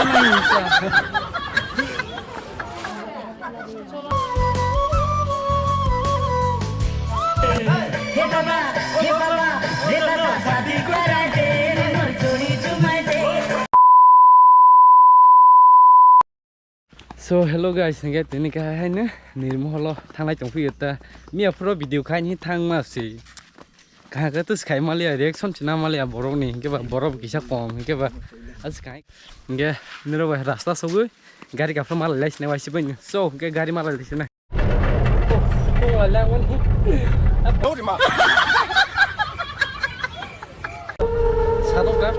So hello guys, nge tini ka hai ne nirmolo thanglai chongphi ta mia pro video khai ni thang ma si ka ga tu skai malia reaction china malia borok ni ke ba borok kisa kom ke ba as kai nge niro ba rasta sogu gari ka mal lais ne wasi ban so ke gari mal lais na oh wala wan oh di ma satu grab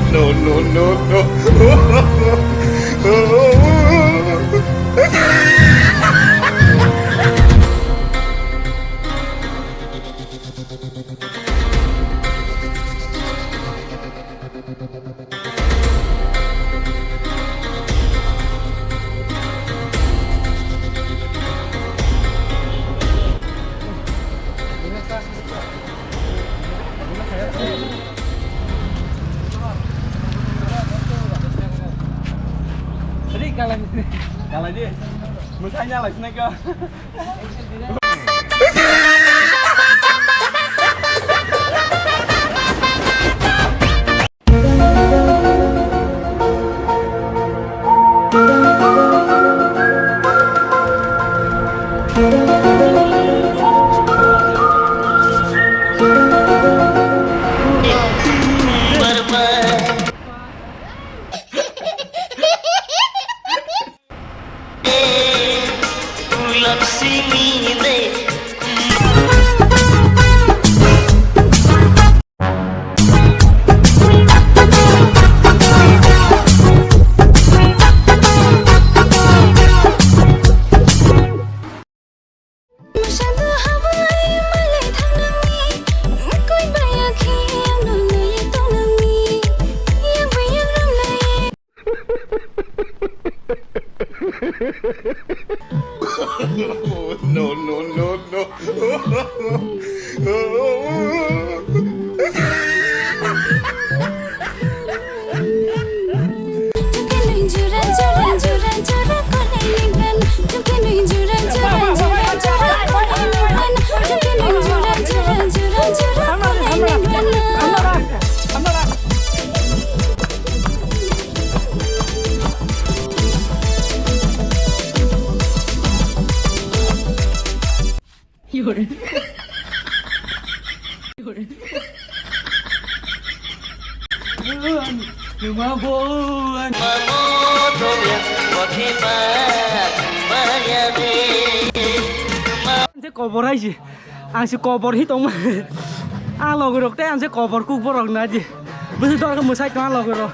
No, no, no, no. Kalau dia, musanya lah snack kau. No, no, no, no. Cover aja, angsi cover hitung mah, lo gerok teh angsi cover kubur orang aja, betul orang musai kan lo gerok.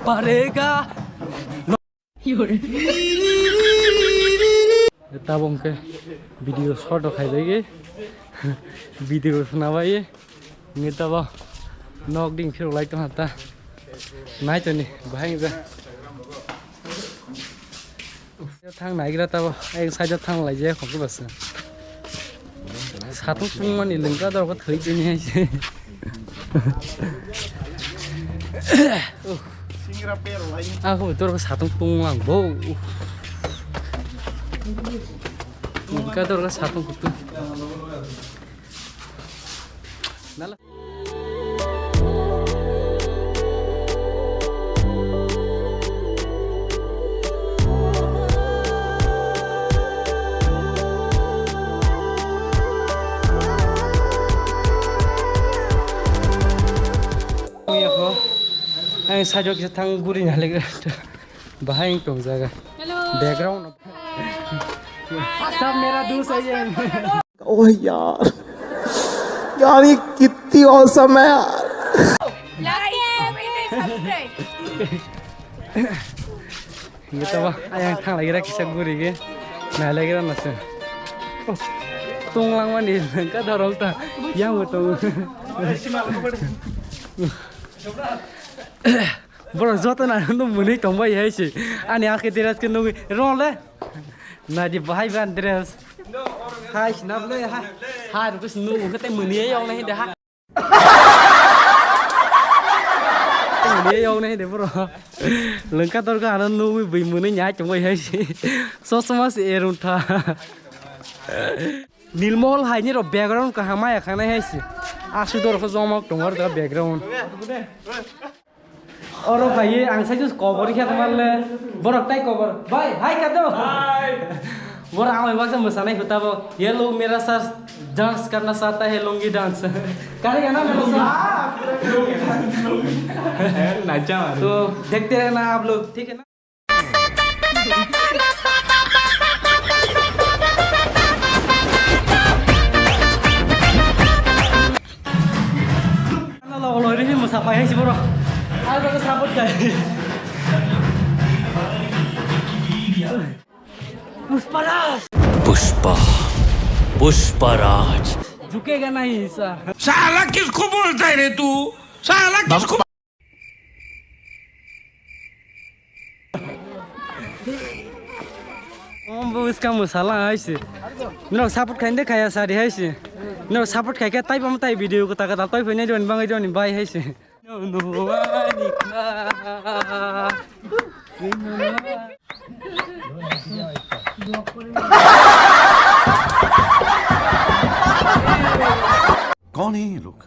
Parega tabong ke video short khai dege video sunabai ngita ba nok ding phiro like to hata nai to ni bahai ga thang nai gira ta ba ai sai ja thang lai je khom ke bas satu tung mani lengka dor ko thoi ni hai se aku betul ke satu tunglang bau muka tuh ke satu kutu nala Ang sajo kita tang guri nyale bahaya tong jaga background सब मेरा दोस्त है ये ओह यार यार ये कितनी awesome है यार gitu bah ayang thang lagi ra kisah guri ge nah lagi ra nase tung lang mani ka dorong ta yang betul bro jota na no muni tombai hai si ani akhe dress ke no ron le na di bhai ban dress hai snap le ha ru ku nu ke te muni yong nei de ha muni yong nei de bro lengka tor ka na nu bi muni nya tombai hai si so sama si erun tha নীলমহল হাইনি র background কাহামা এখানে হাইছি আসু দর জমক তোমার দা background और भाई आंसा जो cover क्या तुम्हारे बरक टाइ कवर भाई हाय कर दो हाय बोरा आवे वक्त से मसाने होता वो ये लोग मेरा साथ डांस करना चाहता है लुंगी डांस करेगा ना मेरे साथ नाचा तो देखते रहना आप लोग ठीक है ना lo ini musafai sih bro aku ke sabut guys Pushpraj झुकेगा नहीं सा साला किसको बोलता है रे तू साला किसको वो इसका मसाला है इसे नो सपोर्ट खाइंदे खाया सारी है इसे नो सपोर्ट खाइ के ताइ पम ताइ भिडियो को ताका ताइ फैने जोन बाङै जोन बाइ है इसे नो वानिका कौन है ये लोग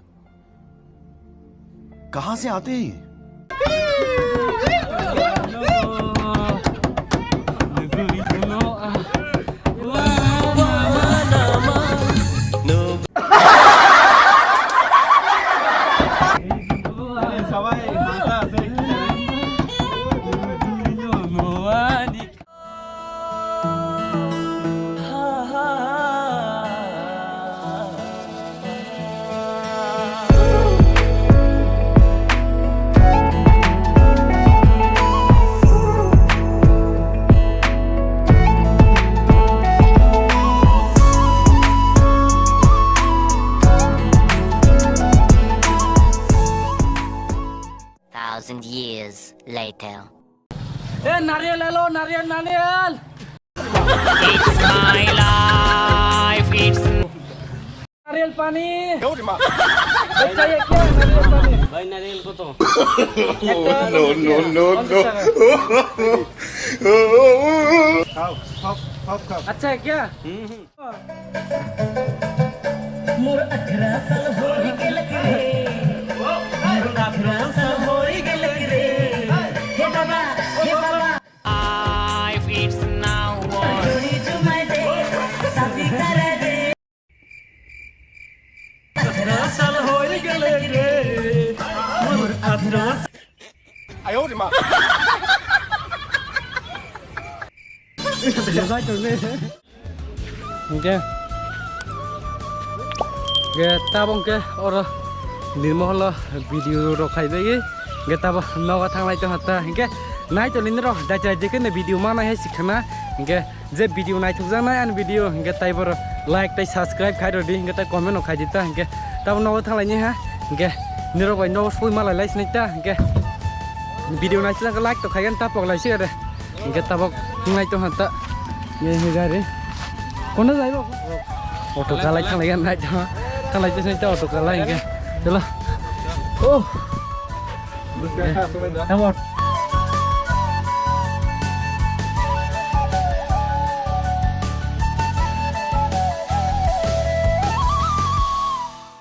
कहां से आते हैं Years later. नारियल ले लो नारियल नारियल It's my life it's नारियल पानी चाहिए क्या नारियल पानी भाई नारियल को तो नो नो नो नो अच्छा है क्या मोर 18 साल हो गेल रे मोर 18 साल हो गेल रे हे बाबा life it's now war जोड़ी जुमाई दे शादी करे दे 18 साल हो गेल रे मोर 18 哎呦我的妈 Oke. Oke, tabung ke orang निर्मल भिडियो रखाई देगी गेता नवा थांलाय तो हता इनके नाय तो लिन रो दाचा जेके ने भिडियो माना है सिखना इनके जे भिडियो नाय थुक जाना आन भिडियो इनके ताइ बर लाइक ताइ सब्सक्राइब खाइ रो दि इनके ताइ कमेन्ट खाइ दिता इनके तब नवा थांलाय नि हा इनके निरो बाय नवा सय मालाय लाइस नैता इनके भिडियो नाय सिला लाइक तो खायगन ता पगलाय से रे इनके तब थांलाय तो हता ये हे गारे कोन जाइबो ऑटो कालाय थांलाय नाय थांलाय तो नैता ऑटो कालाय इनके चलो oh